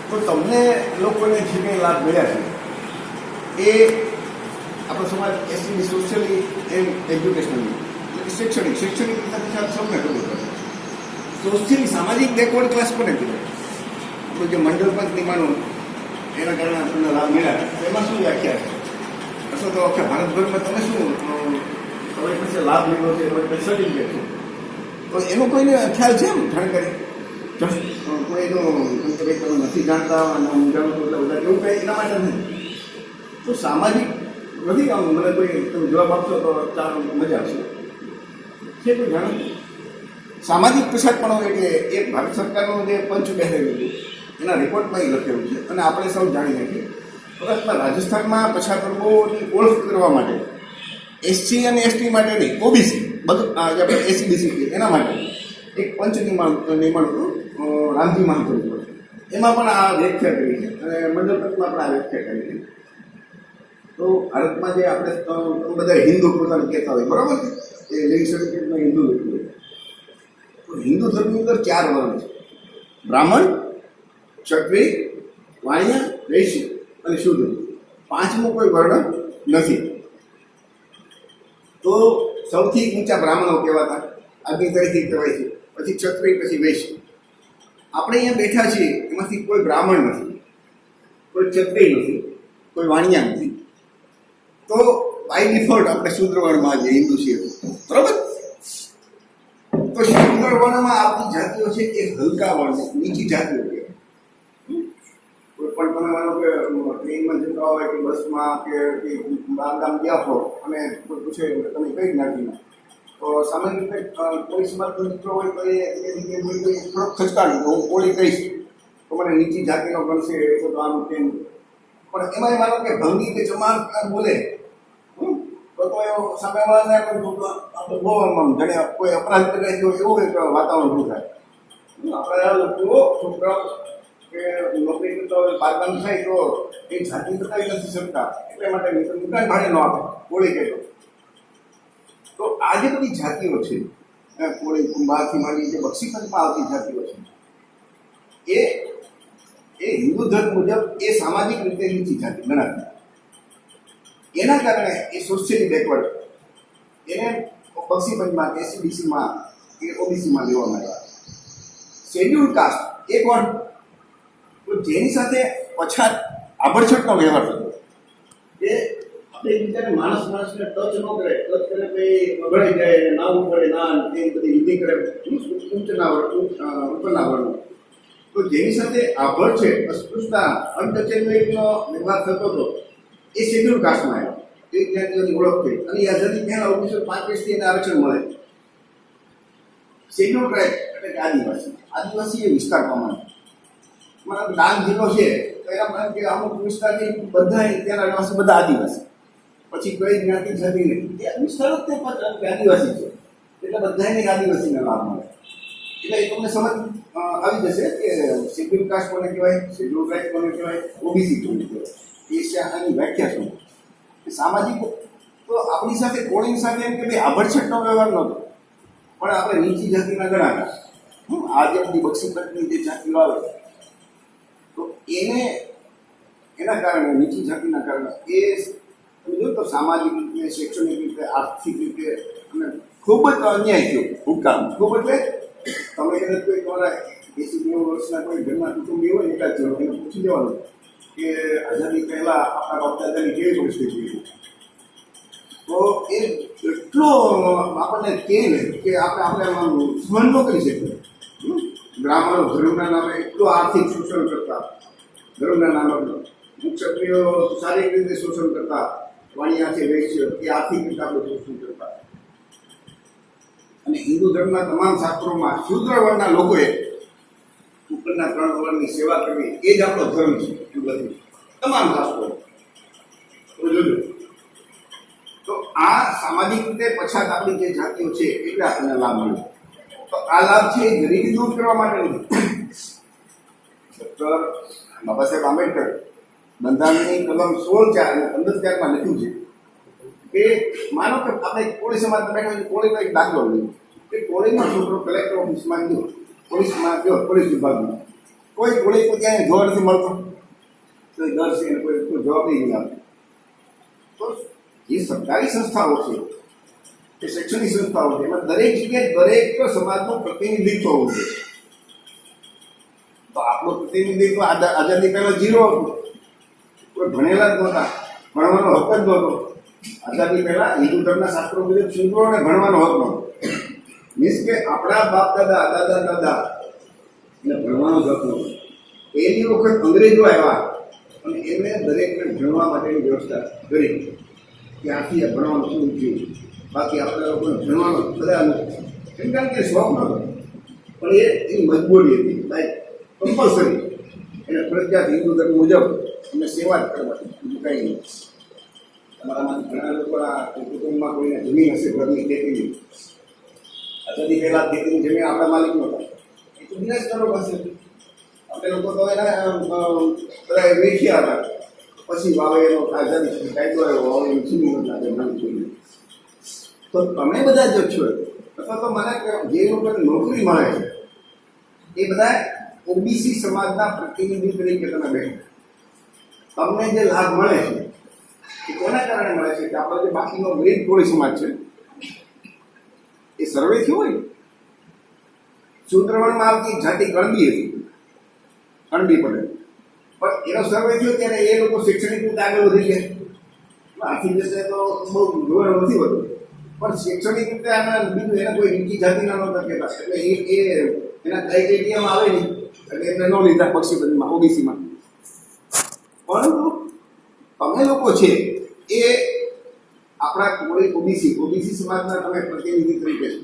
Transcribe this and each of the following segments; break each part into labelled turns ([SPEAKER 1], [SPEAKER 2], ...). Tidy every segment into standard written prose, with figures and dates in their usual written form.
[SPEAKER 1] તો તમને લોકોને જે કંઈ લાભ મળ્યા છે એ આપણો સમાજ એસટીની સોશિયલી એન્ડ એજ્યુકેશનલી શૈક્ષણિક સાથે સૌને ખબર પડે. સોશિયલી સામાજિક બેકવર્ડ ક્લાસ કોને કહેવાય? આપણું જે મંડળ પંચ નિમાણું એના કારણે આપણને લાભ મળ્યા એમાં શું વ્યાખ્યા છે? અથવા તો આખા ભારતભરમાં તમે શું તમારી પાસે લાભ લીધો છે, તમારી પાસે સર્ટિફિકેટ છે, તો એનો કોઈને ખ્યાલ છે એમ જાણકારી? કોઈનો તમે નથી જાણતા અને હું જાણું છું એટલે બધા એવું કંઈ એના માટે નથી. તો સામાજિક નથી આમ મને કોઈ તમે જવાબ આપશો તો મજા આવશે. છે કોઈ જાણો? સામાજિક પછાતપણો એટલે એ ભારત સરકારનું જે પંચ બેસેલું હતું એના રિપોર્ટમાં એ લખેલું છે અને આપણે સૌ જાણીએ છીએ. પરંતુ રાજસ્થાનમાં પછાત વર્ગોની ઓળખ કરવા માટે એસસી અને એસટી માટે નહીં, ઓબીસી બધું જે આપણે એસસીબીસી એના માટે એક પંચ નિર્માણ હતું રામજી મહાતો. એમાં પણ આ વ્યાખ્યા કરી છે અને મંડળ પંચમાં પણ આ વ્યાખ્યા કરી છે. તો ભારતમાં જે આપણે બધા હિન્દુ પોતાને કહેતા હોય, બરાબર છે, એ લિંગ સર્ટિફિકેટમાં હિન્દુ લખ્યું હોય. તો હિન્દુ ધર્મની અંદર 4 વર્ણ છે: બ્રાહ્મણ, ક્ષત્રિય, વાણિયા, વૈશ્ય અને શૂદ્ર. 5મો કોઈ વર્ણ નથી. તો સૌથી ઊંચા બ્રાહ્મણો કહેવાતા આજની તારીખથી કહેવાય છે, પછી ક્ષત્રિય, પછી વૈશ્ય. આપણે અહીંયા બેઠા છીએ એમાંથી કોઈ બ્રાહ્મણ નથી, કોઈ ક્ષત્રિય નથી, કોઈ વાણિયા નથી. તો બાય ડિફોલ્ટ આપણે શૂદ્ર વર્ણમાં જે હિન્દુ છીએ, બરાબર? તો શૂદ્ર વર્ણમાં આપણી જાતિઓ છે એ હલકા વર્ણ, નીચી જાતિઓ કહેવાય. કોઈ પણ તમે માનો કે ટ્રેનમાં જતા હોય કે બસમાં કે બારગામ ગયા હો અને કોઈ પૂછે તમે કઈ જ્ઞાતિના, તો સામાન્ય રીતે કોઈ સમાજનો મિત્રો હોય તો એ થોડોક ખચકાડી હું કોળી કહીશ તો મને નીચી જાતિનો ગણશે તો આમ તેમ. પણ એમાં માનો કે ભંગી કે જમાન બોલે તો એવો સામેવાળાને આપણે બહુ જાણે કોઈ અપરાધ કરી ગયો એવું એક વાતાવરણ ઊભું થાય. આપણે છોકરાઓ કે નોકરી કરતા હોય, બારગામ થાય તો એ જાતિ બતાવી નથી શકતા, એટલા માટે દુકાન ભાડે ન આપે કોળી કહેતો. તો આ જે બધી જાતિઓ છે, કોળી કુંભારથી માંડી જે બક્ષીપંચમાં આવતી જાતિઓ છે, એ હિન્દુ ધર્મ મુજબ એ સામાજિક રીતે નીચી જાતિ ગણાતી. એના કારણે એ સોશિયલી બેકવર્ડ એને બક્ષીપંચમાં, એસસીબીસીમાં કે ઓબીસીમાં લેવામાં આવ્યા. શેડ્યુલ કાસ્ટ એ કોણ? તો જેની સાથે પછાત આભડછટનો વ્યવહાર થતો, એ આપણે બીજાને માણસને ટચ ન કરે, ટચ કરે કંઈ અઘડાઈ જાય, ના ઉપડે, ના એ બધી વિધિ કરે, ઉપરના વર્ણો. તો જેની સાથે આભડ છે, અસ્પૃશ્યતા, અનટચેબિલિટીનો વ્યવહાર થતો હતો, એ શેડ્યુલ કાસ્ટમાં આવ્યો. એક જાતિઓની ઓળખ થઈ અને આઝાદી પહેલા 1935થી એને આરક્ષણ મળે. શેડ્યુલ ટ્રાઇબ એટલે કે આદિવાસી એ વિસ્તાર પ્રમાણે મારા ડાંગ જિલ્લો છે તો એના કે અમુક વિસ્તારની બધા ત્યાંના રહેવાસી બધા આદિવાસી, પછી કઈ જ્ઞાતિ જાતિ નહીં, એ વિસ્તાર જ તે આદિવાસી છે એટલે બધાને આદિવાસીને લાભ મળે. એટલે એ તમને સમજ આવી જશે કે શેડ્યુલ કાસ્ટ કોને કહેવાય, શેડ્યુલ ટ્રાઇબ કોને કહેવાય, ઓબીસી કોને કહેવાય. એ આની વ્યાખ્યા શું? સામાજિક તો આપણી સાથે કોળીની સાથે એમ કે ભાઈ આભડછટનો વ્યવહાર નહોતો, પણ આપણે નીચી જાતિના ગણાતા. આ જે બધી બક્ષીપંચની જે જાતિઓ આવે તો એના કારણે નીચી જાતિના કારણે એ જો તો સામાજિક રીતે, શૈક્ષણિક રીતે, આર્થિક રીતે અને ખૂબ જ અન્યાય થયો. ભૂતકાળ ખૂબ એટલે તમે એને કોઈ તમારા 80-90 વર્ષના કોઈ ઘરના કુટુંબી હોય એકાદ જણો એને પૂછી દેવાનું કે આઝાદી પહેલાં આપણા બાપદાદાની કેવી પરિસ્થિતિ હતી. તો એ એટલો આપણને કહે કે આપણે સહન ન કરી શકીએ. બ્રાહ્મણો ધર્મના નામે એટલું આર્થિક શોષણ કરતા, ધર્મના નામે ક્ષત્રિયો શારીરિક રીતે શોષણ કરતા, વાણિયા છે, વૈશ્ય એ આર્થિક રીતે આપણે શોષણ કરતા. અને હિન્દુ ધર્મના તમામ શાસ્ત્રોમાં શૂદ્ર વર્ણના લોકોએ ઉપરના 3 વર્ણની સેવા કરવી એ જ આપણો ધર્મ છે. એ બધી તમામ શાસ્ત્રો જોજો. તો આ સામાજિક રીતે પછાત આપણી જે જાતિઓ છે એટલે આપણને લાભ મળે. તો આ લાભ છે એ ગરીબી દૂર કરવા માટે નથી. ડૉક્ટર બાબા સાહેબ આંબેડકર બંધારણની કલમ 16(4) અને 15(4) લખ્યું છે કે માનો કે આપણે કોળી સમાજમાં બેઠા હોય, કોળીનો એક દાખલો લઈએ કે કોળીનો છોકરો કલેક્ટર ઓફિસમાં ગયો, પોલીસમાં ગયો, પોલીસ વિભાગમાં, કોઈ ગોળી કોઈ ત્યાં જોવા નથી મળતો, તો એ દર છે એને કોઈ જવાબ નહીં આપે. તો જે સરકારી સંસ્થાઓ છે, એ શૈક્ષણિક સંસ્થાઓ છે, એમાં દરેક જગ્યાએ દરેક સમાજનું પ્રતિનિધિત્વ હોવું જોઈએ. તો આપણું પ્રતિનિધિત્વ આઝાદી પહેલા 0 હતું. કોઈ ભણેલા જ નહોતા, ભણવાનો હક જ નહોતો. આઝાદી પહેલા હિન્દુ ધર્મના શાસ્ત્રો મુજબ શૂદ્રોને ભણવાનો હક નહોતો. મીન્સ કે આપણા બાપ દાદા દાદા એને ભણવાનો જ હક નહોતો. એની વખત અંગ્રેજો આવ્યા અને એમણે દરેકને ભણવા માટેની વ્યવસ્થા કરી. ત્યાંથી આ ભણવાનું શું થયું. બાકી આપણા લોકોને ભણવાનો બધા એમ કારણ કે શોખ નહોતો, પણ એની મજબૂરી હતી. લાઈક કમ્પલસરી એને ફરજિયાત હિન્દુ ધર્મ મુજબ એમને સેવા જ કરવાની, બીજું કંઈ નહીં. તમારામાંથી ઘણા લોકો કુટુંબમાં કોઈને જમીન હશે, ઘરની ખેતીની. આઝાદી પહેલાં ખેતીની જમીન આપણા માલિક નહોતા, એ તો બિઝનેસમેનો પાસે. આપણે લોકો તો એના બધા વેચ્યા હતા. પછી વાવે એનો આઝાદી કાયદો આવ્યો, વાવે એનું જમીન હતા માલિક જોઈએ. તો તમે બધા જો છો, અથવા તો મને જે લોકોને નોકરી મળે છે એ બધા ઓબીસી સમાજના પ્રતિનિધિ તરીકે તમે બેઠો. તમને જે લાભ મળે છે એ કોના કારણે મળે છે કે આપણો જે બાકીનો ગ્રીન કોળી સમાજ છે એ સર્વે થયો હોય. સુદ્રવણમાં આવતી જાતિ કણબી હતી, કણબી પડે, પણ એનો સર્વે થયો ત્યારે એ લોકો શૈક્ષણિક રીતે આગળ વધી ગયા. આર્થિક રીતે તો બહુ જોવાનું નથી હોતું, પણ શૈક્ષણિક રીતે આના બીજું એને કોઈ નીચી જાતિના નહોતા કહેતા, એટલે એ એના ક્રાઇટેરિયામાં આવે નહીં, એટલે એમને ન લીધા પક્ષીબંધમાં, ઓબીસીમાં. પરંતુ તમે લોકો છે એ આપણા કોઈ ઓબીસી સમાજના તમે પ્રતિનિધિ તરીકે છો.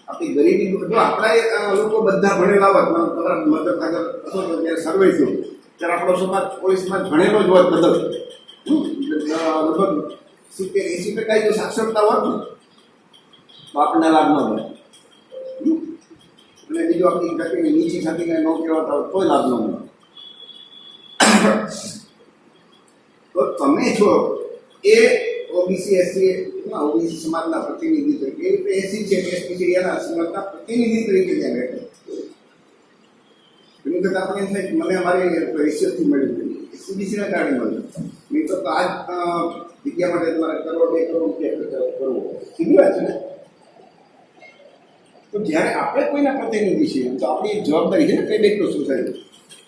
[SPEAKER 1] આપણી ગરીબી જો આપણા લોકો બધા ભણેલા હોત, તમારા મદદ આગળ હતો તો જ્યારે સર્વે થયો ત્યારે આપણો સમાજ કોઈ સમાજ ભણેલો જ હોત, બદલ લગભગ 70-80% જો સાક્ષરતા હોત ને તો આપણને લાભ ન મળે. અને બીજું આપણી જાતિની નીચી જાતિને નોકરી હોતા હોય કોઈ લાભ ન મળે. તો તમે છો એ ઓબીસી એસસી ઓબીસી સમાજના પ્રતિનિધિ તરીકે, એ રીતે એસસી છે એસટી છે એના સમાજના પ્રતિનિધિ તરીકે ત્યાં બેઠો. એની વખત આપણે એમ થાય કે મને અમારી રિસર્ચથી મળ્યું, સીબીસીના કારણે મળ્યું. નહીં તો આ જગ્યા માટે તમારે કરોડ 2 કરોડ રૂપિયા કરવો સીધી વાત છે ને. તો જ્યારે આપણે કોઈના પ્રતિનિધિ છીએ તો આપણી એક જવાબદારી છે ને કઈ બેઠો શું થાય.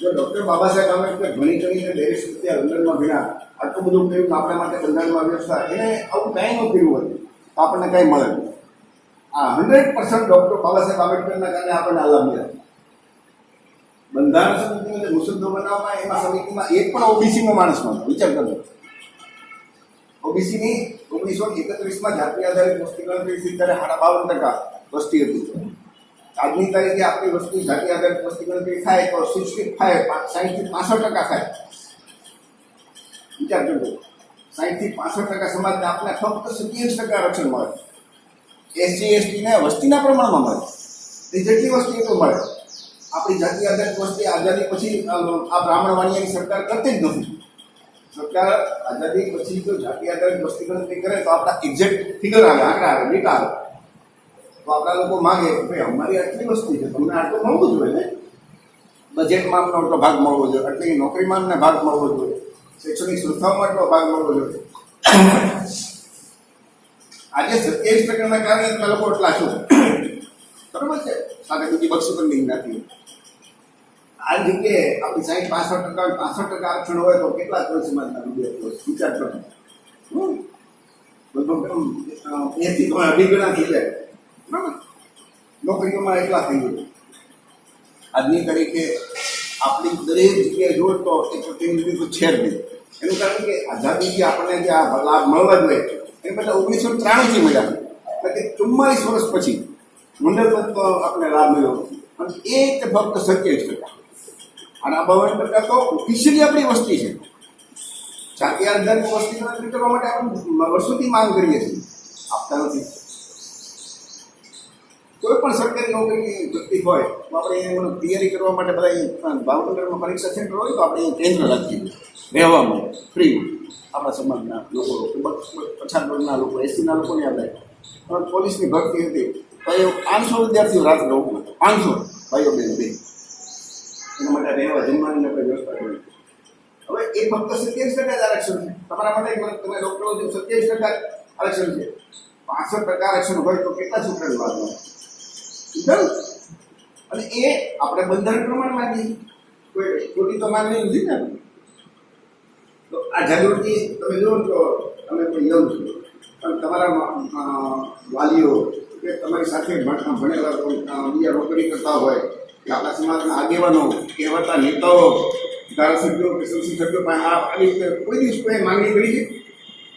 [SPEAKER 1] જો ડૉક્ટર બાબા સાહેબ આંબેડકર ભણી કરીને બેરિસ્ટર ત્યાં લંડનમાં ભણ્યા, આટલું બધું કર્યું આપણા માટે બંધારણમાં વ્યવસ્થા, એને આવું કાંઈ ન કર્યું હોય તો આપણને કાંઈ મળે નહીં. આ 100% ડૉક્ટર બાબા સાહેબ આંબેડકરના કારણે આપણને આ લાભ મળ્યા. બંધારણ સમિતિનો મુસદ્દો બનાવવામાં એમાં સમિતિમાં એક પણ ઓબીસીનો માણસ નહોતો. વિચાર કરજો. ઓબીસીની 1931માં જાતિ આધારિત વસ્તી ગણતરી થઈ ત્યારે 52% વસ્તી હતી. આજની તારીખે આપણી વસ્તી જાતિ આધારિત વસ્તી ગણતરી થાય તો 60-65% થાય. વિચાર કરજો. 60-65% સમાજને આપણે ફક્ત 27% આરક્ષણ મળે. એસસી એસટીને વસ્તીના પ્રમાણમાં મળે. એ જેટલી વસ્તી એટલું મળે. આપણી જાતિ આધારિત વસ્તી આઝાદી પછી આ બ્રાહ્મણ વાણિયાની સરકાર કરતી જ નથી. સરકાર આઝાદી પછી જો જાતિ આધારિત વસ્તી ગણતરી કરે તો આપણા એક્ઝેક્ટ ફિગર આવે, આંકડા આવે, ડેટા આવે. તો આપણા લોકો માગે કે ભાઈ અમારી આટલી વસ્તી છે, તમને આટલું મળવું જોઈએ ને. બજેટમાં અમને આટલો ભાગ મળવો જોઈએ, એટલે નોકરીમાં અમને ભાગ મળવો જોઈએ, શૈક્ષણિક સંસ્થાઓમાં આટલો ભાગ મળવો જોઈએ. આજે 27%ના કારણે તમે લોકો એટલા છો, બરાબર છે. સાથે બીજી બક્ષીબંધી નથી. આ જગ્યાએ આપણી 60-65% આરક્ષણ હોય તો કેટલા કોઈ સમાજના વિદ્યાર્થીઓ વિચાર કરો. લગભગ 2 ગણા થઈ જાય, બરાબર. નોકરીઓમાં એટલા થઈ જાય. આજની તારીખે આપણી દરેક જગ્યાએ જોઈ તો એ પ્રતિનિધિત્વ છે જ નહીં. એનું કારણ કે આઝાદીથી આપણને જે આ લાભ મળવા જોઈએ એ બધા 1993થી મળ્યા, એટલે કે 44 વર્ષ પછી મંડળ આપણે લાભ મળ્યો. અને એ ફક્ત 27%. અને આ 52% તો ઓફિશિયલી આપણી વસ્તી છે. જાતિ આધારિત વસ્તી ગણતરી કરવા માટે આપણે વર્ષોથી માંગ કરીએ છીએ, આપતા નથી. કોઈ પણ સરકારી નોકરીની ભરતી હોય તો આપણે એનો તૈયારી કરવા માટે બધા ભાવનગરમાં પરીક્ષા સેન્ટર હોય તો આપણે કેન્દ્ર રાખીએ રહેવામાં ફ્રી. આપણા સમાજના લોકો, પછાત વર્ગના લોકો, એસીના લોકોને આપણે પોલીસની ભરતી હતી તો એ 500 વિદ્યાર્થીઓ રાત્રે 500 ભાઈઓ બહેન બે. એના માટે રહેવા જમવાની આપણે વ્યવસ્થા કરી. હવે એ ફક્ત 27% જ આરક્ષણ છે. તમારા માટે તમે ડોક્ટરો જો 27% આરક્ષણ છે, 65% આરક્ષણ હોય તો કેટલા છોકરાની વાત હોય? બરાબર. અને એ આપણે બંધારણ પ્રમાણે માગીએ, કોઈ ખોટી તો માગણી નથી ને. તો આ જાગૃતિ તમે જુઓ તો તમે કોઈ યંગ છો, પણ તમારા વાલીઓ કે તમારી સાથે ભણેલા કોઈ બીજા નોકરી કરતા હોય કે આપણા સમાજના આગેવાનો કહેવાતા નેતાઓ, ધારાસભ્યો કે સંસદ સભ્યો પણ આવી રીતે કોઈ દિવસ કોઈ માંગણી કરી છે?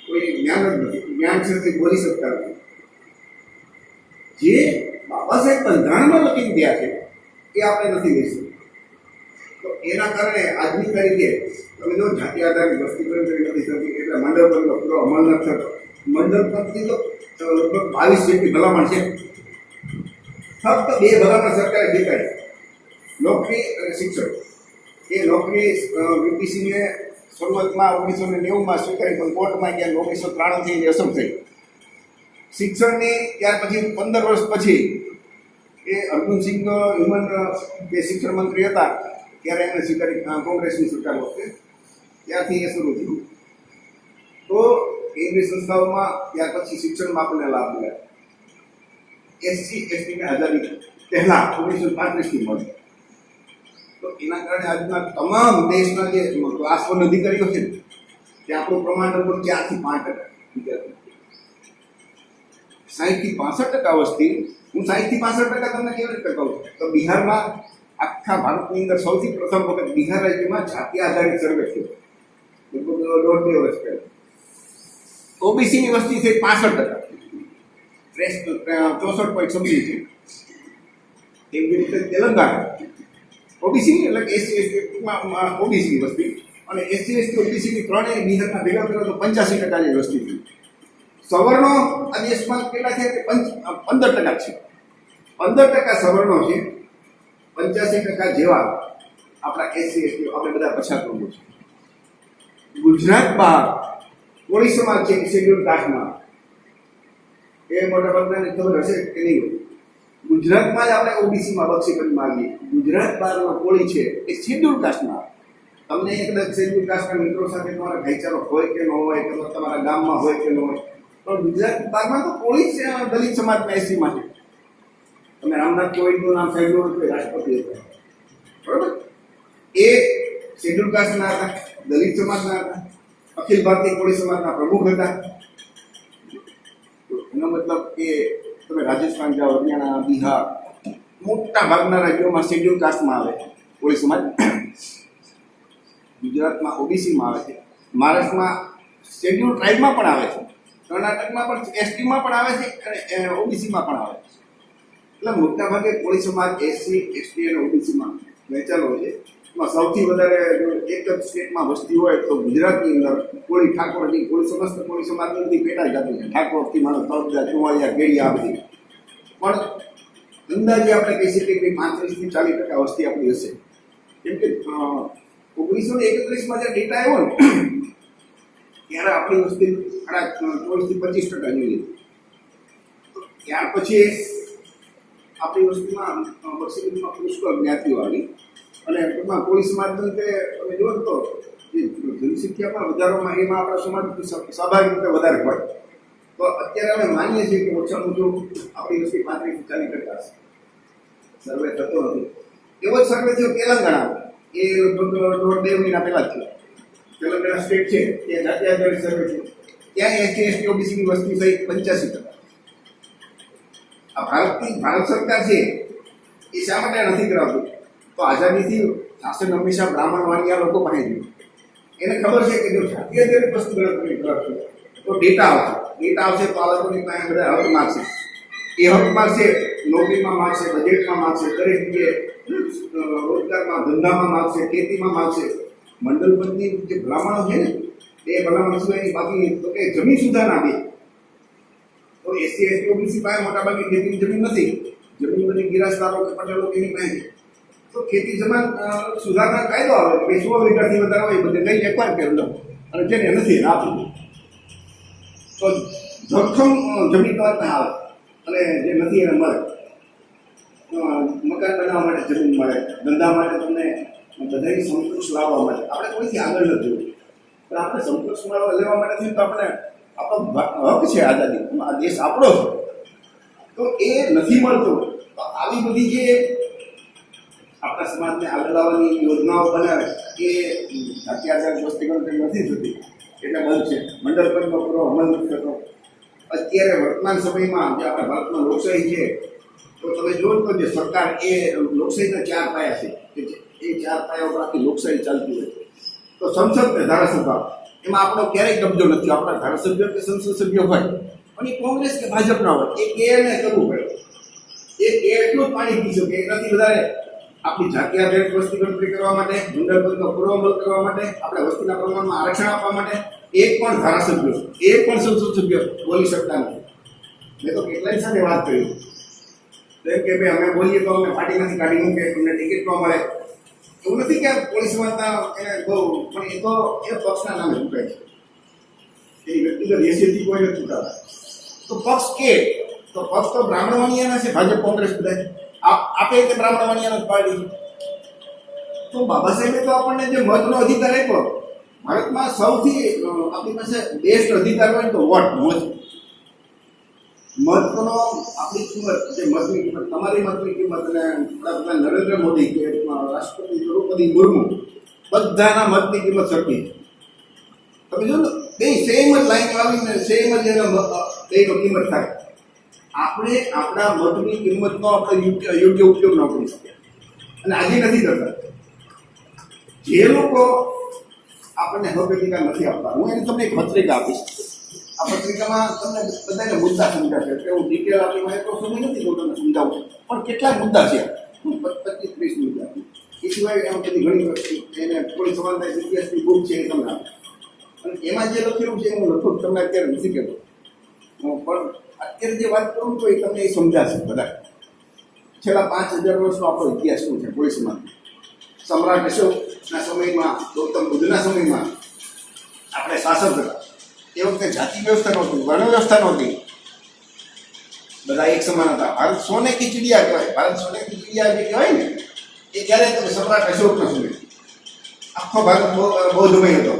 [SPEAKER 1] કોઈ જ્ઞાન જ નથી. જ્ઞાન છે તે બોલી શકતા નથી. જે બાબા સાહેબ બંધારણમાં લખી ગયા છે એ આપણે નથી લઈ શકતા. તો એના કારણે આજની તારીખે તમે જો જાતિ આધારિત વસ્તીકરણ નથી થતી, એટલે મંડળ પંથનો પૂરો અમલ નથી થતો. મંડળ પંથની તો લગભગ 22 જેટલી ભલામણ છે. ફક્ત 2 ભલામણ સરકારે દેખાડી, નોકરી અને શિક્ષણ. એ નોકરી વીપીસીને શરૂઆતમાં 1990માં સ્વીકારી, પણ કોર્ટમાં ગયા 1993 થી અસર થઈ. શિક્ષણની ત્યાર પછી 15 વર્ષ પછી એ અર્જુનસિંહ હ્યુમન જે શિક્ષણ મંત્રી હતા ત્યારે એમને સ્વીકારી, કોંગ્રેસની સરકાર વખતે, ત્યારથી એ શરૂ થયું. તો કેન્દ્રીય સંસ્થાઓમાં ત્યાર પછી શિક્ષણમાં આપણને લાભ મળ્યા. એસસી એસટીને આઝાદી પહેલા 1935થી મળે. તો એના કારણે આજના તમામ દેશના જે ક્લાસ 1 અધિકારીઓ છે ને, તે આપણું પ્રમાણ લગભગ 4 થી 5% વસ્તી. હું 60 થી 65% તમને કેવી રીતે કહું? તો બિહારમાં આખા ભારતની અંદર સૌથી પ્રથમ વખત બિહાર રાજ્યમાં જાતિ આધારિત સર્વે થયો, લગભગ 1.5 વર્ષ પહેલા. ઓબીસીની વસ્તી છે 65%, 64.something છે. એવી રીતે તેલંગાણા ઓબીસી એટલે એસસી એસટી ઓબીસીની વસ્તી, અને એસસી એસટી ઓબીસીની ત્રણેય બિહારના ભેગા કરો તો 85% ની વસ્તી છે. સવર્ણો આ દેશમાં કેટલા છે? 15% છે. 15% સવર્ણો છે, 85% જેવા આપણા એસસી એસટી, આપણે બધા પછાત વર્ગો છે. ગુજરાતમાં કોળી સમાજ છે શેડ્યુલ કાસ્ટમાં, એ મોટા ભાગનાને ખબર હશે કે નહીં. ગુજરાતમાં જ આપણે ઓબીસીમાં બક્ષીકરણ માંગીએ. ગુજરાત બહારનો કોળી છે એ શેડ્યુલ કાસ્ટમાં. તમને એકદમ શેડ્યુલ કાસ્ટના મિત્રો સાથે તમારા ભાઈચારો હોય કે ન હોય, કે તમારા ગામમાં હોય કે ન હોય, પણ ગુજરાત બહારમાં તો કોળી છે દલિત સમાજના એસસીમાં છે. તમે રામનાથ કોવિંદનું નામ સાંભળ્યું હોય તો રાષ્ટ્રપતિ હતા, બરોબર? એ શેડ્યુલ કાસ્ટના હતા, દલિત સમાજના હતા, અખિલ ભારતીય કોળી સમાજના પ્રમુખ હતા. એનો મતલબ કે તમે રાજસ્થાન જાઓ, હરિયાણા, બિહાર, મોટા ભાગના રાજ્યોમાં શેડ્યુલ કાસ્ટમાં આવે કોળી સમાજ. ગુજરાતમાં ઓબીસીમાં આવે છે, મહારાષ્ટ્રમાં શેડ્યુલ ટ્રાઇબમાં પણ આવે છે, કર્ણાટકમાં પણ એસટીમાં પણ આવે છે અને ઓબીસીમાં પણ આવે છે. એટલે મોટા ભાગે કોળી સમાજ એસસી એસટી અને ઓબીસીમાં વહેંચાયેલો છે. એમાં સૌથી વધારે એક જ સ્ટેટમાં વસ્તી હોય તો ગુજરાતની અંદર કોળી ઠાકોરજી, કોળી સમસ્ત કોળી સમાજની બધી પેટા જાતિ છે. ઠાકોરથી માણસ તળપદા, ચુવાડિયા, ગેડિયા, બધી. પણ અંદાજે આપણે કહી શકીએ કે 35 થી 40% વસ્તી આપણી હશે. કેમ કે 1931માં જે ડેટા આવ્યો ને ત્યારે આપણી વસ્તી 24 થી 25% જોઈએ. ત્યાર પછી આપણી વસ્તીમાં વસ્તીમાં પુષ્કળ જ્ઞાતિઓ આવી, અને ટૂંકમાં કોળી સમાજની રીતે તમે જુઓ તો જે જનસંખ્યામાં વધારોમાં એમાં આપણા સમાજ સ્વાભાવિક રીતે વધારે પડે. તો અત્યારે અમે માનીએ છીએ કે ઓછામાં ઓછું આપણી વસ્તી 35 થી 40% હશે. સર્વે થતો નથી. એવો જ સર્વે થયો તેલંગાણા, એ લગભગ 1.5 મહિના પહેલા જ થયો. તેલંગાણા સ્ટેટ છે ત્યાં જાતિ આધારિત સર્વે છે, ત્યાં એસટી એસટી ઓબીસીની વસ્તી થઈ 85%. આ ભારત સરકાર છે એ શા માટે નથી કરાવતું? તો આઝાદીથી શાસન હંમેશા બ્રાહ્મણ વાળિયા લોકો પાસે ગયું. એને ખબર છે કે જો જાતિ આધારિત વસ્તુ ગણતરી કરાવશું તો ડેટા આવશે તો આ લોકોની પાસે બધા હક માગશે. એ હક માગશે, નોકરીમાં માગશે, બજેટમાં માગશે, દરેક જગ્યાએ રોજગારમાં, ધંધામાં માગશે, ખેતીમાં માગશે. મંડળ પંથની જે ભલામણો છે ને એ ભલામણ સિવાયની બાકી તો કે જમીન સુધારણા બે. તો એસસી એસટી ઓબીસી પાસે મોટા ભાગે ખેતીની જમીન નથી. જમીન બધી ગિરાસદારો કે પટેલો એની પાસે. તો ખેતી જમીન સુધારણા કાયદો આવે કે 100 વીઘાથી વધારે હોય બધે લઈ એકવાર કરી લો, અને જેને નથી આપી તો ધરખમ જમીન તમારે આવે, અને જે નથી એને મળે. મકાન બનાવવા માટે જમીન મળે, ધંધા માટે તમને બધાની સંતોષ લાવવા માટે આપણે કોઈથી આગળ નથી જોયું, પણ આપણે સંતોષ લેવા માટે થઈને તો આપણે આપણો હક છે આઝાદી, આ દેશ આપણો છે, તો એ નથી મળતો. તો આવી બધી જે આપણા સમાજને આગળ લાવવાની યોજનાઓ બનાવે એ જાતિ આધારિત વસ્તી ગણતરી નથી થતી એટલે બંધ છે. મંડળ પંચનો પૂરો અમલ નથી થતો. અત્યારે વર્તમાન સમયમાં જે આપણા ભારતમાં લોકશાહી છે તો તમે જુઓ તો જે સરકાર એ લોકશાહીના 4 પાયા છે કે એ 4 પાયા ઉપર આખી લોકશાહી ચાલતી હોય. તો સંસદ ને ધારાસભા એમાં આપણો ક્યારેય કબજો નથી. આપણા ધારાસભ્ય કે સંસદ સભ્ય હોય પણ એ કોંગ્રેસ કે ભાજપના હોય એ એને કરવું પડે. એ એટલું જ પાણી પી શકે, એનાથી વધારે આપણી જાતિ આધારિત વસ્તી ગણતરી કરવા માટે, મંડળ પંચનો પૂરો અમલ કરવા માટે, આપણે વસ્તીના પ્રમાણમાં આરક્ષણ આપવા માટે એક પણ ધારાસભ્ય, એક પણ સંસદ સભ્ય બોલી શકતા નથી. મેં તો કેટલાય સાથે વાત કરી જેમ કે ભાઈ અમે બોલીએ તો અમે પાર્ટીમાંથી કાઢી મૂકે, તમને ટિકિટ ન મળે. એવું નથી કે પોલીસમાં એને બહુ, પણ એ તો એ પક્ષના નામે ચૂકાય છે, એ વ્યક્તિગત હેસિયતથી કોઈ નથી ચૂકાતા. તો પક્ષ કે તો પક્ષ તો બ્રાહ્મણ વાણિયાના છે, ભાજપ કોંગ્રેસ બધા આપે તે બ્રાહ્મણ વાણિયાના પાર્ટી. તો બાબા સાહેબે તો આપણને જે મતનો અધિકાર આપ્યો, ભારતમાં સૌથી આપણી પાસે બેસ્ટ અધિકાર હોય તો વોટ, મતનો આપણી કિંમત, જે મતની કિંમત, તમારી મતની કિંમત અને વડાપ્રધાન નરેન્દ્ર મોદી કે રાષ્ટ્રપતિ દ્રૌપદી મુર્મુ બધાના મતની કિંમત સરખી. તમે જો ને બે સેમ જ લાઈન લાવીને સેમ જ એનો કિંમત થાય. આપણે આપણા મતની કિંમતનો આપણે યોગ્ય ઉપયોગ ન કરી શકીએ અને આજે નથી કરતા. જે લોકો આપણને હકીકત નથી આપતા, હું એને તમને એક પત્રિકા આપીશ. આ પત્રિકામાં તમને બધાને મુદ્દા સમજાશે એટલે હું ડિટેલ આપી મને તો સમય નથી હું તમને સમજાવું, પણ કેટલાક મુદ્દા છે, 25-30 મુદ્દા. એ સિવાય એમ બધી ઘણી એને થોડી સમાનતા ઇતિહાસની બુક છે એ તમને આપે અને એમાં જે લખેલું છે હું લખું તમને અત્યારે નથી કહેતો, પણ અત્યારે જે વાત કરું તો એ તમને એ સમજાશે બધા. છેલ્લા 5000 વર્ષનો આપણો ઇતિહાસ શું છે કોઈ સમાન. સમ્રાટ અશોકના સમયમાં, ગૌતમ બુદ્ધના સમયમાં આપણે શાસક હતા. એ વખતે જાતિ વ્યવસ્થા નહોતી, વર્ણ વ્યવસ્થા નહોતી, બધા એક સમાન હતા. ભારત સોને કી ચિડિયા કહેવાય. ભારત સોને કી ચિડિયા જે કહેવાય ને એ ક્યારે તમે સમ્રાટ અશોકના સમય. આખો ભારત બૌદ્ધમય હતો,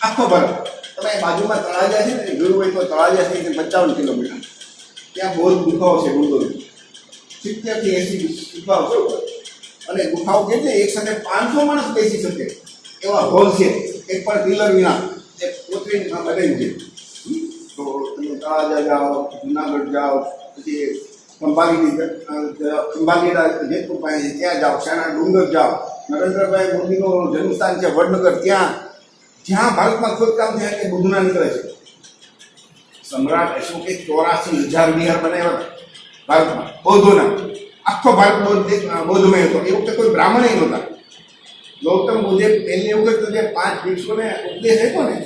[SPEAKER 1] આખો ભારત. તમે બાજુમાં તળાજા છે ને, જોયું હોય તો તળાજા છે 55 કિલોમીટર, ત્યાં બૌદ્ધ ગુફાઓ છે, બુદ્ધોની 70 થી 80 ગુફાઓ છે. અને ગુફાઓ કે છે એક સાથે 500 માણસ બેસી શકે એવા હોલ છે, એક પણ પિલર વિના, એક કોતરીમાં બનાવ્યું છે. તો તમે તળાજા જાઓ, જુનાગઢ જાઓ, પછી ખંભાલીના જેતપુર પાસે ત્યાં જાઓ, શાણા ડુંગર જાઓ, નરેન્દ્રભાઈ મોદીનું જન્મસ્થાન છે વડનગર, ત્યાં જ્યાં ભારતમાં ખોદકામ થયા કે બુદ્ધના નીકળે છે. સમ્રાટ અશોકે 84,000 વિહાર બનાવ્યા ભારતમાં બૌદ્ધોના. આખો ભારત બૌદ્ધમય હતો. એ વખતે કોઈ બ્રાહ્મણ નહોતા. ગૌતમ બુદ્ધે પહેલી વખત જે 5 ભિક્ષુઓને ઉપદેશ આપ્યો ને,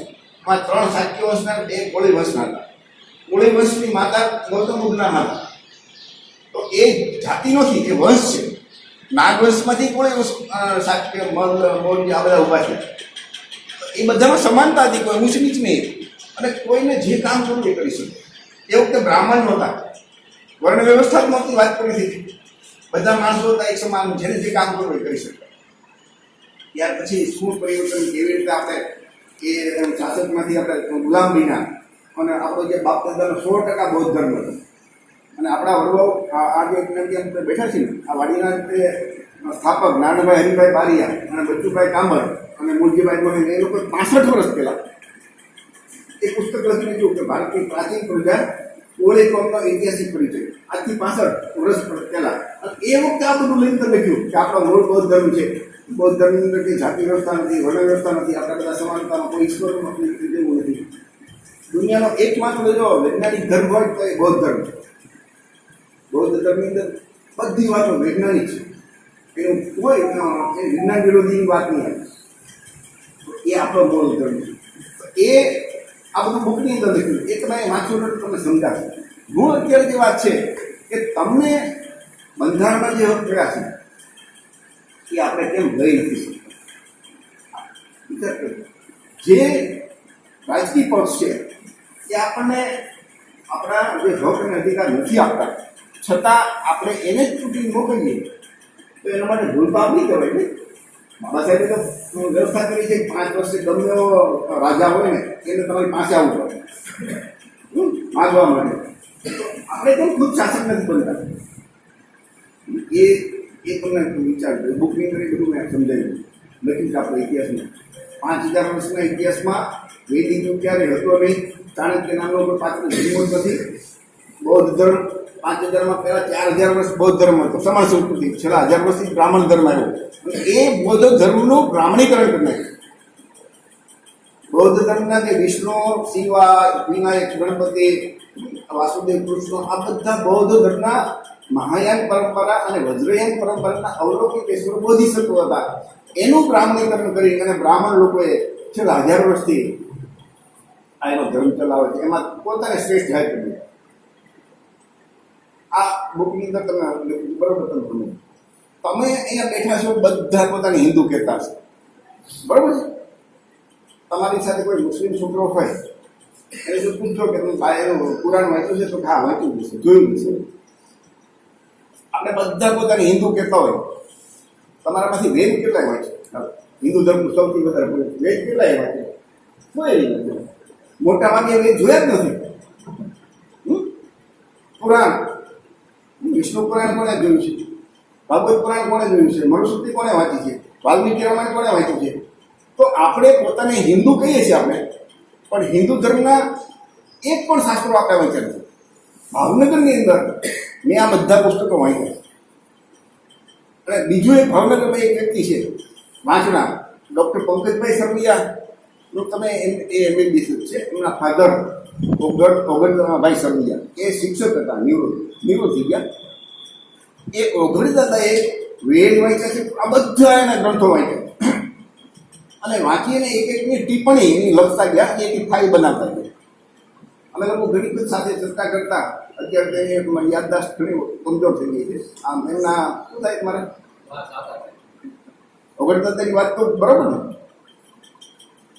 [SPEAKER 1] એમાં 3 સાત્ય વંશના 2 કોળી વંશના હતા. કોળી વંશની માતા ગૌતમ બુદ્ધના માતા. તો એ જાતિ નથી, એ વંશ છે. નાગ વંશમાંથી કોળી વંશ, સાત્ય, મલ, મોરજી આ બધા ઉભા છે. એ બધામાં સમાનતા હતી, કોઈ ઊંચ નીચ નહીં. અને કોઈને જે કામ કરવું એ કરી શકે. એ વખતે બ્રાહ્મણ નહોતા, વર્ણ વ્યવસ્થા જ નહોતી, વાત કરી હતી. બધા માણસો હતા એક સમાન, જેને જે કામ કરવું એ કરી શકે. ત્યાર પછી શું પરિવર્તન, કેવી રીતે આપણે એ શાસકમાંથી આપણે ગુલામ બન્યા અને આપણો જે બાપ દાદાનો 100% બૌદ્ધ ધર્મ હતો. અને આપણા વડવાઓ આ જે આપણે બેઠા છીએ ને, આ વાડીના સ્થાપક નાનભાઈ હરિભાઈ બારિયા અને બચ્ચુભાઈ કાંબર અને મૂળજીભાઈ મોહન, એ લોકો 65 વર્ષ પહેલાં એ પુસ્તક લખીને જોયું કે ભારતની પ્રાચીન પ્રજા કોળી કોમનો ઐતિહાસિક પરિચય, આજથી 65 વર્ષ પહેલાં. એ વખતે આ બધું લઈને લખ્યું કે આપણો મૂળ બૌદ્ધ ધર્મ છે. બૌદ્ધ ધર્મની અંદર કંઈ જાતિ વ્યવસ્થા નથી, વર્ણ વ્યવસ્થા નથી, આપણે બધા સમાનતામાં કોઈ ઈશ્વર જેવું નથી. દુનિયાનો એકમાત્ર જો વૈજ્ઞાનિક ધર્મ હોય તો એ બૌદ્ધ ધર્મ છે. બૌદ્ધ ધર્મની અંદર બધી વાતો વૈજ્ઞાનિક છે, એનું કોઈ એ વિજ્ઞાન વિરોધીની વાત નહીં આવે. એ આપણો બૌદ્ધ ધર્મ છે. એ આ બધું બુકની અંદર લખ્યું, એ તમે વાંચો તો તમને સમજાશે. હું અત્યારે જે વાત છે કે તમને બંધારણમાં જે હક મળ્યા છે એ આપણે કેમ લઈ નથી શકતા. જે રાજકીય પક્ષ છે એ આપણને આપણા જે હક અને અધિકાર નથી આપતા, છતાં આપણે એને જ ચૂંટીને મોકલીએ તો એના માટે ભૂલ પાપ નહીં કહેવાય ને. બાબા સાહેબે તો વ્યવસ્થા કરી છે 5 વર્ષે ગમે એવો રાજા હોય ને એને તમારી પાસે આવવું પડે માગવા માટે. તો આપણે કેમ ખુદ શાસક નથી બનતા? એ તમને વિચાર બુકની કરી બધું મેં સમજાવ્યું લખ્યું છે આપણે ઇતિહાસમાં. 5000 વર્ષના ઇતિહાસમાં વૈદિક યુગ ક્યારે હતો નહીં. ચાણક્ય નામનો કોઈ પાત્ર જન્મ નથી. બૌદ્ધ ધર્મ 5000 પહેલા 4000 વર્ષ બૌદ્ધ ધર્મ હતો. સમાજ સંસ્કૃતિ છેલ્લા 1000 વર્ષથી બ્રાહ્મણ ધર્મ આવ્યો. એ બૌદ્ધ ધર્મનું બ્રાહ્મણીકરણ કરી નાખ્યું. બૌદ્ધ ધર્મના જે વિષ્ણુ, શિવા, વિનાયક, ગણપતિ, વાસુદેવ, કૃષ્ણ આ બધા બૌદ્ધ ધર્મના મહાયાન પરંપરા અને વજ્રયાન પરંપરાના અવલૌકિક ઈશ્વર બોધિસત્વ હતા. એનું બ્રાહ્મણીકરણ કરી અને બ્રાહ્મણ લોકોએ છેલ્લા 1000 વર્ષથી આ એનો ધર્મ ચલાવે છે. એમાં પોતાને શ્રેષ્ઠ જાહેર કર્યું. આ બુકની અંદર તમે બરોબર તમે અહીંયા બેઠા છો બધા પોતાને હિન્દુ કહેતા હશે, બરોબર છે. તમારી સાથે કોઈ મુસ્લિમ છોકરો હોય એને જો પૂછો કે તું એનું પુરાણ વાંચ્યું છે તો હા વાંચ્યું છે, જોયું છે. આપણે બધા પોતાને હિન્દુ કહેતા હોય. તમારામાંથી વેદ કેટલાય વાંચે? હિન્દુ ધર્મ સૌથી વધારે વેદ કેટલાય વાંચે? કોઈ મોટા ભાગે વેદ જોયા જ નથી. પુરાણ વિષ્ણુ પુરાણ કોણે જોયું છે? ભાગવત પુરાણ કોણે જોયું છે? મનુસ્મૃતિ કોણે વાંચી છે? વાલ્મીકી રામાયણ કોણે વાંચ્યું છે? તો આપણે પોતાને હિન્દુ કહીએ છીએ આપણે, પણ હિન્દુ ધર્મના એક પણ શાસ્ત્રો આપણે વાંચ્યા નથી. ભાવનગરની અંદર મેં આ બધા પુસ્તકો વાંચ્યા. અને બીજું એક ભાવનગરમાં એક વ્યક્તિ છે વાંચનાર, ડૉક્ટર પંકજભાઈ સરવૈયાનું તમે MBBS છે. એમના ફાધર ઓગણભાઈ સરવૈયા એ શિક્ષક હતા, નિવૃત્ત થઈ ગયા. એ ઓગળી દાદાએ વેદ વાંચ્યા છે. આ બધા એના ગ્રંથો વાંચ્યા અને વાંચીને એક એકની ટિપ્પણી એની લખતા ગયા, એક ફાઇલ બનાવતા ગયા. અમે લોકો ઘણી બધી સાથે ચર્ચા કરતા. અત્યારે તેની યાદદાસ્ત ઘણી કમજોર થઈ ગઈ છે. આમ એમના શું થાય તમારે ઓગણદાદાની વાત તો બરોબર ને.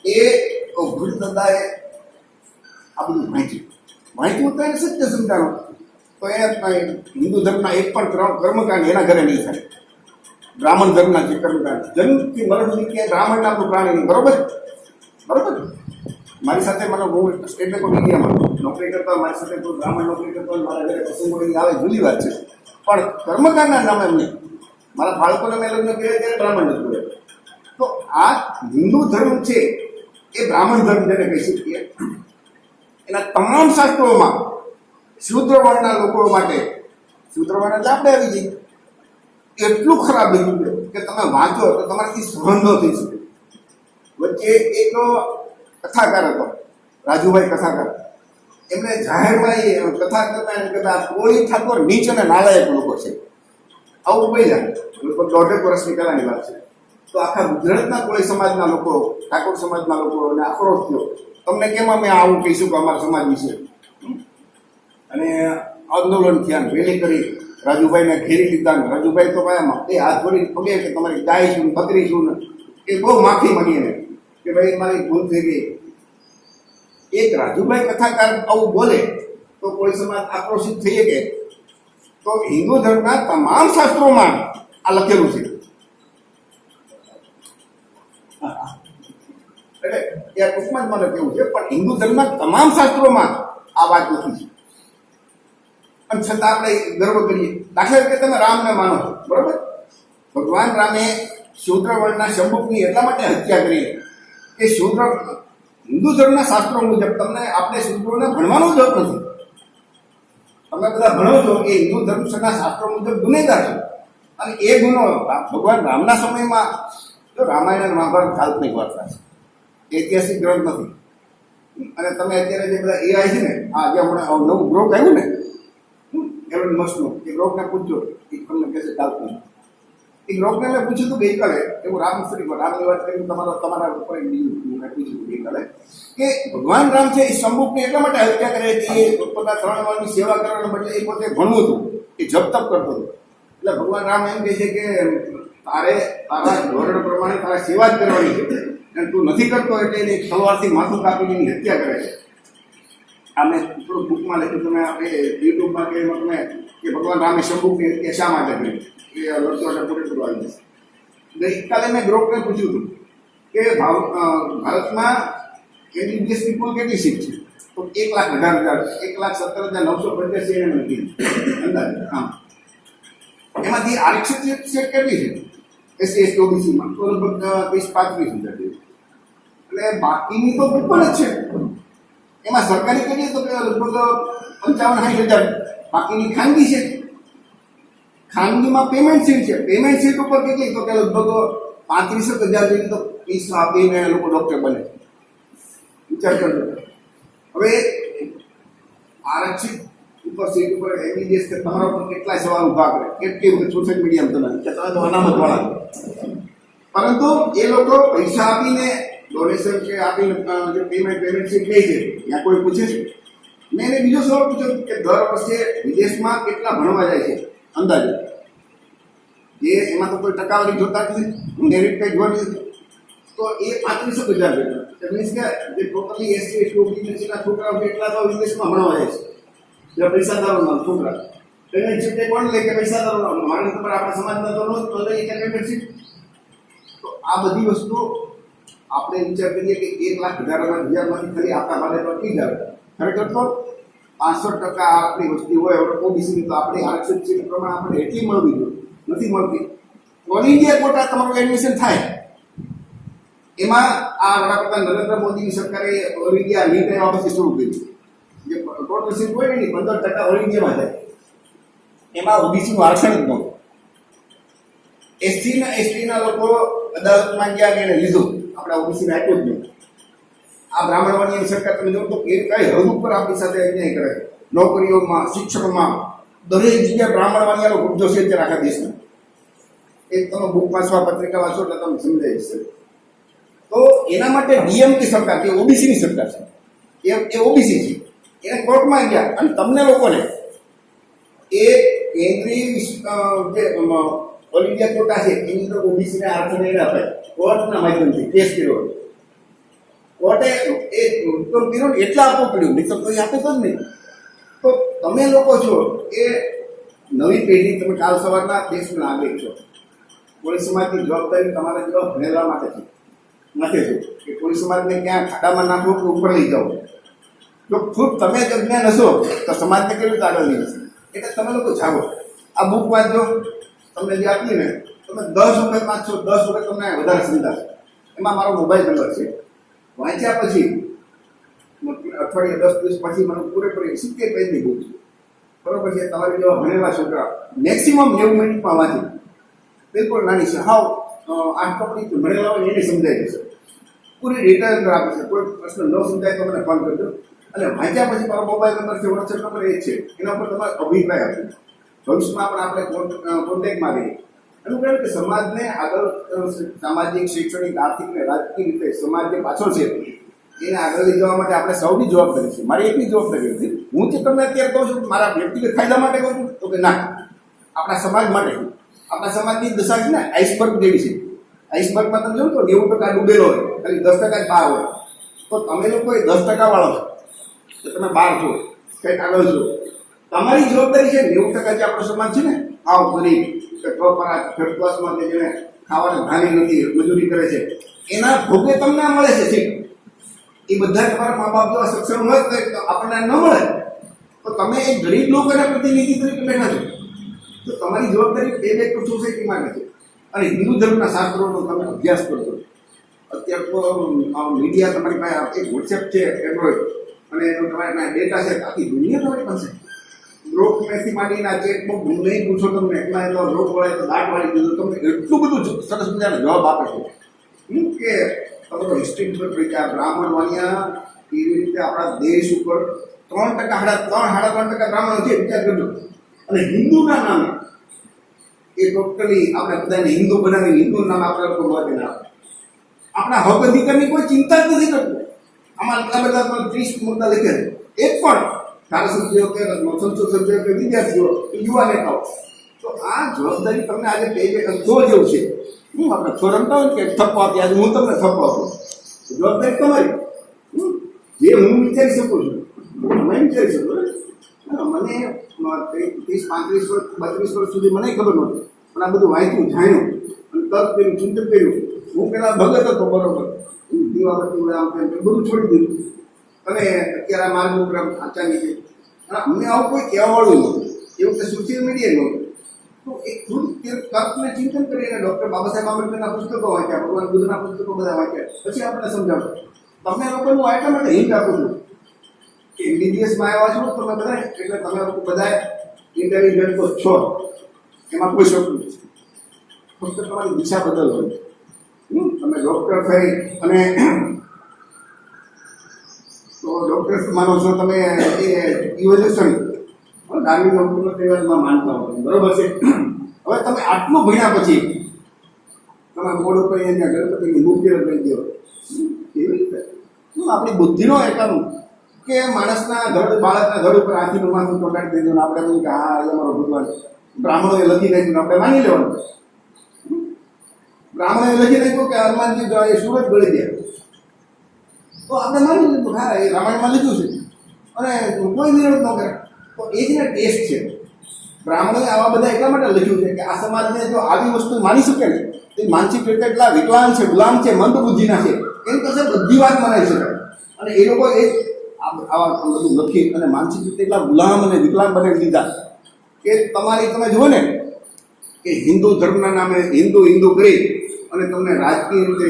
[SPEAKER 1] એ ઓગણદાદાએ આ બધું વાંચ્યું તો એને સત્ય સમજાણું. તો એ હિન્દુ ધર્મના એક પણ કર્મકાંડ એના ઘરે નહીં થાય. બ્રાહ્મણ ધર્મના જે કર્મકાંડ જન્મથી મરણ સુધી ક્યાંય બ્રાહ્મણ નામનું પ્રાણી નહીં. બરોબર બરોબર. મારી સાથે મને હું સ્ટેટ બેંક ઓફ ઇન્ડિયામાં નોકરી કરતા, મારી સાથે કોઈ બ્રાહ્મણ નોકરી કરતો મારા ઘરે પ્રસંગો આવે જુદી વાત છે, પણ કર્મકાંડના નામે એમ નહીં. મારા બાળકોને મેં લગ્ન કર્યા ત્યારે બ્રાહ્મણ નથી. તો આ હિન્દુ ધર્મ છે એ બ્રાહ્મણ ધર્મ જેને કહી શકીએ. એના તમામ શાસ્ત્રોમાં શૂદ્ર વર્ણના લોકો માટે, શૂદ્ર વર્ણ એટલે આપણે આવી જઈએ, એટલું ખરાબ લીધું છે કે તમે વાંચો તો તમારાથી સહન ન થઈ શકે. વચ્ચે એક કથાકાર હતો, રાજુભાઈ કથાકાર. એમને જાહેરમાં એ કથા કરતા એમ કહેતા કોળી ઠાકોર નીચ અને નાલાયક લોકો છે. આવું બોલ્યા. લગભગ 1.5 વર્ષની પહેલાની વાત છે. તો આખા ગુજરાતના કોળી સમાજના લોકો, ઠાકોર સમાજના લોકોને આક્રોશ થયો. તમને કેમ અમે આવું કહીશું કે અમારા સમાજ વિશે? અને આંદોલન થયા, રેલી કરી, રાજુભાઈને ઘેરી લીધા. રાજુભાઈ તો એ હાથ ધોરી પગે કે તમારી ગાય છું, બકરી છું ને એ બહુ માફી માંગી એને કે ભાઈ મારી ભૂલ થઈ ગઈ. એક રાજુભાઈ કથાકાર આવું બોલે તો કોઈ સમાજ આક્રોશિત થઈ શકે. તો હિન્દુ ધર્મના તમામ શાસ્ત્રોમાં આ લખેલું છે. એટલે એ ટૂંકમાં જ મને કેવું છે, પણ હિન્દુ ધર્મના તમામ શાસ્ત્રોમાં આ વાત લખી છે. અને છતાં આપણે ગર્વ કરીએ. દાખલા તરીકે તમે રામને માનો છો, બરોબર? ભગવાન રામે શૂદ્ર વર્ણના શંભુકની એટલા માટે હત્યા કરી કે શૂદ્ર હિન્દુ ધર્મના શાસ્ત્રો મુજબ તમને આપણે શૂદ્રોને ભણવાનો જ હક નથી. તમે બધા ભણો છો એ હિન્દુ ધર્મના શાસ્ત્રો મુજબ ગુનેગાર છો. અને એ ગુનો ભગવાન રામના સમયમાં, જો રામાયણ અને મહાભારત કાલ્પનિક વાર્તા છે, ઐતિહાસિક ગ્રંથ નથી. અને તમે અત્યારે જે બધા AI છે ને, આ જે હમણાં નવું ગ્રોક આવ્યું ને એલોન મસ્કનું, એ ગ્રોકને પૂછજો, એ તમને કહેશે કાલ્પનિક. એ ગ્રોકને મેં પૂછ્યું હતું ગઈકાલે, એવું રામની વાત કરીને તમારા ઉપર બીજું મેં પૂછ્યું હતું ગઈકાલે કે ભગવાન રામ છે એ શંભુકને એટલા માટે હત્યા કરે કે એ પોતાના 3 વારની સેવા કરવાને બદલે એ પોતે ભણવું હતું, એ જપ તપ કરતો હતો. એટલે ભગવાન રામ એમ કહે છે કે તારે તારા ધોરણ પ્રમાણે તારા સેવા જ કરવાની છે, અને તું નથી કરતો એટલે એની તલવારથી માથું કાપીને એની હત્યા કરે છે. આ મેં થોડુંક બુકમાં લખ્યું તમે આપણે યુટ્યુબમાં કે એમાં તમે કે ભગવાન રામે શંભુ કે શા માટે કર્યું એ લડતો એટલે પૂરેપૂરું આવી જશે. ગઈકાલે મેં ગ્રોપને પૂછ્યું હતું કે ભારતમાં એમબીબીએસની કુલ કેટલી સીટ છે? તો 1,18,000 એને મને કીધું અંદાજે. હા, એમાંથી આરક્ષિત સીટ કેટલી છે એસસી એસટી ઓબીસીમાં? તો લગભગ 30-35,000 જેવી. એટલે બાકીની તો ઉપર જ છે. એમાં સરકારી કરીએ તો લગભગ 55-60,000, બાકીની ખાનગી છે. ખાનગીમાં પેમેન્ટ સીટ છે. પેમેન્ટ સીટ ઉપર કેટલી? તો કે લગભગ 35,000 જેવી તો ફીસ આપીને લોકો ડોક્ટર બને. વિચાર કરજો. હવે આરક્ષિત ઉપર સીટ ઉપર એમબીબીએસ કે તમારા ઉપર કેટલા સવાલ ઉભા કરે, કેટલી વખત સોશિયલ મીડિયામાં તમે તો અનામત વાળા, પરંતુ એ લોકો પૈસા આપીને ડોનેશન કે આપીને જે પેમેન્ટ સીટ લે છે ત્યાં કોઈ પૂછે છે? મેં એને બીજો સવાલ પૂછ્યો કે દર વર્ષે વિદેશમાં કેટલા ભણવા જાય છે અંદાજે? એમાં તો કોઈ ટકાવારી જોતા નથી, મેરિટ કઈ જોવાની નથી. તો એ 35,000 જેટલા મીન્સ કે જે ટોટલી એસસી એસટી ઓબીસીના છોકરાઓ એટલા તો વિદેશમાં ભણવા જાય છે. જે પૈસાદારોના છોકરા પેમેન્ટ સીટ કોણ લે કે પૈસાદારો? મારે તમારે આપણા સમાજના તો લે કે પેમેન્ટ સીટ. તો આ બધી વસ્તુઓ આપણે વિચાર કરીએ કે 1,18,000માંથી ખાલી આપણા ભાડે પર થઈ જાય. ખરેખર તો 65% આપણી વસ્તી હોય ઓબીસીની, તો આપણી આરક્ષિત સીટ પ્રમાણે આપણે એટલી મળવી જોઈએ, નથી મળતી. ઓલ ઇન્ડિયા કોટા તમારું એડમિશન થાય. એમાં આ વડાપ્રધાન નરેન્દ્ર મોદીની સરકારે ઓલ ઇન્ડિયા નીટ આ વખતે શરૂ કર્યું. જે ટોટલ સીટ હોય ને 15% ઓલ ઇન્ડિયામાં જાય. એમાં ઓબીસીનું આરક્ષણ જ નહોતું. એસટીના લોકો અદાલતમાં ગયા એને લીધું, આપણા ઓબીસીને આપ્યું જ નહીં. આ બ્રાહ્મણવાણીની સરકાર તમે જોવો તો એ કઈ હદ ઉપર આપણી સાથે અન્યાય કરે. નોકરીઓમાં, શિક્ષણમાં, દરેક જગ્યાએ બ્રાહ્મણવાણીનો કબજો છે અત્યારે આખા દેશમાં. એ તમે બુક વાંચવા, પત્રિકા વાંચો એટલે તમને સમજાય જશે. તો એના માટે ડીએમકે સરકાર, જે ઓબીસીની સરકાર છે, એ ઓબીસી છે, એને કોર્ટમાં ગયા અને તમને લોકોને એ કેન્દ્રીય જે ઓલ ઇન્ડિયા કોટા છે એની અંદર ઓબીસીને આરક્ષણ એને અપાય કોર્ટના માધ્યમથી કેસ કર્યો. કોર્ટે એ હુકમ કર્યો ને એટલા આપવું પડ્યું, નહીં તો કોઈ આપે તો જ નહીં. તો તમે લોકો છો એ નવી પેઢી, તમે કાલ સવારના દેશના નાગરિક છો. કોળી સમાજની જવાબદારી તમારા જેવા ભણેલા માટે છે, નથી શું કે કોળી સમાજને ક્યાં ખાડામાં નાખો કે ઉપર લઈ જાઓ. જો ખુદ તમે જ અજ્ઞાન હશો તો સમાજને કેવી રીતે આગળ લઈ જશે? એટલે તમે લોકો જાગો, આ બુક વાંચો. તમને જે આપી ને તમે 10 વખત વાંચશો, 10 વખત તમને વધારે સમજાશે. એમાં મારો મોબાઈલ નંબર છે. વાંચ્યા પછી અઠવાડિયે 10 દિવસ પછી મને પૂરેપૂરી 70 પેજની બુક છે, બરોબર છે. તમારી જેવા ભણેલા છોકરા મેક્સિમમ 90 મિનિટમાં વાંચી, બિલકુલ નાની છે, હાવ 8 કપડી ભણેલા હોય એને સમજાઈ જશે. પૂરી ડિટેલ આપે છે. કોઈ પ્રશ્ન ન સમજાય તો મને ફોન કરજો. અને વાંચ્યા પછી મારો મોબાઈલ નંબર છે, વોટ્સએપ નંબર એ જ છે. એના પર તમારો અભિપ્રાય આપજો. ભવિષ્યમાં પણ આપણે કોન્ટેક્ટમાં રહીએ. એનું કહેવાય કે સમાજને આગળ, સામાજિક, શૈક્ષણિક, આર્થિક અને રાજકીય રીતે સમાજ જે પાછળ છે એને આગળ લઈ જવા માટે આપણે સૌની જવાબદારી છે. મારી એકની જવાબદારી નથી. હું જે તમને અત્યારે કહું છું મારા વ્યક્તિગત ફાયદા માટે કહું છું તો કે ના, આપણા સમાજ માટે. આપણા સમાજની દશા છે ને આઈસબર્ગ જેવી છે. આઈસબર્ગમાં તમે જોયું તો 90% ડૂબેલો હોય, ખાલી 10% જ બહાર હોય. તો તમે લોકો એ 10% વાળો છો, તો તમે બહાર છો, કંઈક આગળ છો. તમારી જવાબદારી છે 90% જે આપણો સમાજ છે ને, આવ ગરીબ કે પ્રોપર થર્ડ ક્લાસમાં કે જેને ખાવાને ભાની નથી, મજૂરી કરે છે, એના ભોગે તમને મળે છે ઠીક. એ બધા તમારા મા બાપ જેવા સક્ષમ હોય તો આપણને ન મળે. તો તમે એક ગરીબ લોકોના પ્રતિનિધિ તરીકે બેઠા છો. તો તમારી જવાબદારી બે સોસાયટી માટે છે. અને હિન્દુ ધર્મના શાસ્ત્રોનો તમે અભ્યાસ કરજો. અત્યારે તો મીડિયા તમારી પાસે એક વોટ્સએપ છે, એન્ડ્રોઈડ, અને એનો તમારી પાસે ડેટા છે. આખી દુનિયા તમારી પાસે રોગ મેથી માંડીના ચેકબુક નહીં પૂછો તમને, એટલા એટલો રોગ વળે તો દાંત વાળી દીધું, તમને એટલું બધું સરસ મજાનો જવાબ આપે છે કે તમારો હિસ્ટ્રી પર પડી જાય. બ્રાહ્મણ વાણિયા એવી રીતે આપણા દેશ ઉપર 3% 3.5% બ્રાહ્મણો છે, વિચાર કરજો. અને હિન્દુના નામે એ ટોટલી આપણે બધાને હિન્દુ બનાવી, હિન્દુ નામ આપણે લોકો મહત્વના આપે. આપણા હક અધિકારની કોઈ ચિંતા જ નથી કરતું. આમાં એટલા બધા 30 મુદ્દા લખે છે, એક પણ ધારાસભ્યો કે સંસદ સભ્યો કે વિદ્યાર્થીઓ કે યુવા નેતાઓ. તો આ જવાબદારી તમને આજે બે જો જેવું છે. હું આપણે રમતા હોય કે થપ્પો આપી, આજે હું તમને થપ્પો આપું, જવાબદારી તમારી. જે હું વિચારી શકું છું તમે વિચારી શકો ને. મને 30-35 વર્ષ 32 વર્ષ સુધી મને ખબર નહોતી, પણ આ બધું વાંચ્યું જાણ્યું અને તર્ક કર્યું, ચિંતન કર્યું. હું પેલા ભગત હતો બરોબર, દીવાબત્તી આમ તેમ બધું છોડી દીધું અને અત્યારે આ માર્ગ ઉપર આચાર્ય છે. અને અમને આવું કોઈ કહેવાવાળું નહોતું, એવું કે સોશિયલ મીડિયા નહોતું. તો એ ખુદ તર્કને ચિંતન કરીને ડૉક્ટર બાબા સાહેબ આંબેડકરના પુસ્તકો વાંચ્યા, ભગવાન બુદ્ધના પુસ્તકો બધા વાંચ્યા, પછી આપણે સમજાવો. તમને લોકોનું એટલા માટે હિન્ટ આપું છું કે એમબીબીએસમાં આવ્યા છો તમે બધા, એટલે તમે લોકો બધા ઇન્ટેલિજન્ટ તો છો, એમાં કોઈ શોખ નથી. ફક્ત તમારી દિશા બદલવાની. તમે ડૉક્ટર થઈ અને તો ડૉક્ટર માનો છો તમે એ ઇવોલ્યુશન ડાર્વિન ડૉક્ટરનો તહેવારમાં માનતા હો, બરોબર છે. હવે તમે આટલું ભણ્યા પછી તમે બોર્ડ ઉપર અહીંયા ગણપતિની મૂર્તિ લગાવી દો, કેવી રીતે? આપણી બુદ્ધિનો એકાનું કે માણસના ધડ, બાળકના ધડ ઉપર આખીનું માથું ચોંટાડી દીધું ને આપણે એમ કે હા એ અમારો ભગવાન. બ્રાહ્મણોએ લખી નાખ્યું, આપણે માની લેવાનું. બ્રાહ્મણોએ લખી નાખ્યું કે હનુમાનજી એ સુરત ગળી દે, તો આપણે માની લીધું હા એ રામાયણમાં લખ્યું છે અને કોઈ વિરોધ ન કરે. તો એ જ ને ટેસ્ટ છે. બ્રાહ્મણોએ આવા બધા એટલા માટે લખ્યું છે કે આ સમાજને જો આવી વસ્તુ માની શકે ને, એ માનસિક રીતે એટલા વિકલાંગ છે, ગુલામ છે, મંદ બુદ્ધિના છે, એની પાસે બધી વાત મનાઈ શકાય. અને એ લોકો એ આવા બધું લખી અને માનસિક રીતે એટલા ગુલામ અને વિકલાંગ બનાવી દીધા કે તમે જુઓ ને કે હિન્દુ ધર્મના નામે હિન્દુ કરી અને તમને રાજકીય રીતે,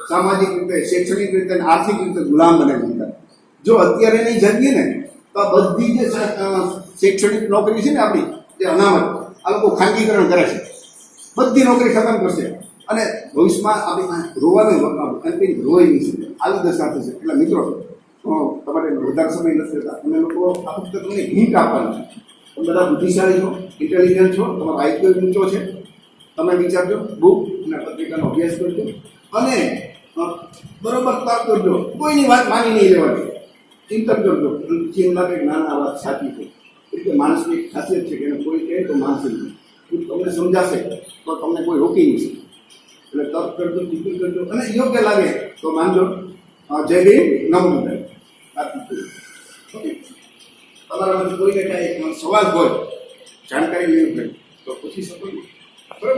[SPEAKER 1] સામાજિક રીતે, શૈક્ષણિક રીતે અને આર્થિક રીતે ગુલામ બનાવી દીધા. જો અત્યારે એની જગ્યાએ ને તો આ બધી જે શૈક્ષણિક નોકરી છે ને આપણી જે અનામત, આ લોકો ખાનગીકરણ કરે છે, બધી નોકરી ખતમ કરશે અને ભવિષ્યમાં આપણે રોવાનું રોઈ નહીં શકે, આવી દશા થશે. એટલે મિત્રો તમારે વધારે સમય નથી રહેતા, તમે લોકો આ ફક્ત તમને હિન્ટ આપવાનું છે. તમે બધા બુદ્ધિશાળી છો, ઇન્ટેલિજન્ટ છો, તમારો આઈક્યુ ઊંચો છે. તમે વિચારજો, બુક અને પત્રિકાનો અભ્યાસ કરજો અને બરોબર તર્ક કરજો, કોઈની વાત માની નહીં લેવાની, ચિંતન કરજો. જેમ લાગે કે નાના વાત સાચી છે, એટલે માણસની એક ખાસિયત છે કે એને કોઈ કહે તો માનશે નહીં. તમને સમજાશે તો તમને કોઈ રોકી નહીં શકે. એટલે તર્ક કરજો, ચિંતન કરજો અને યોગ્ય લાગે તો માનજો. જય ભીમ, નમો બુદ્ધાય. ઓકે, તમારા કોઈને કાંઈ સવાલ હોય, જાણકારી લેવી હોય તો પૂછી શકો. બરાબર.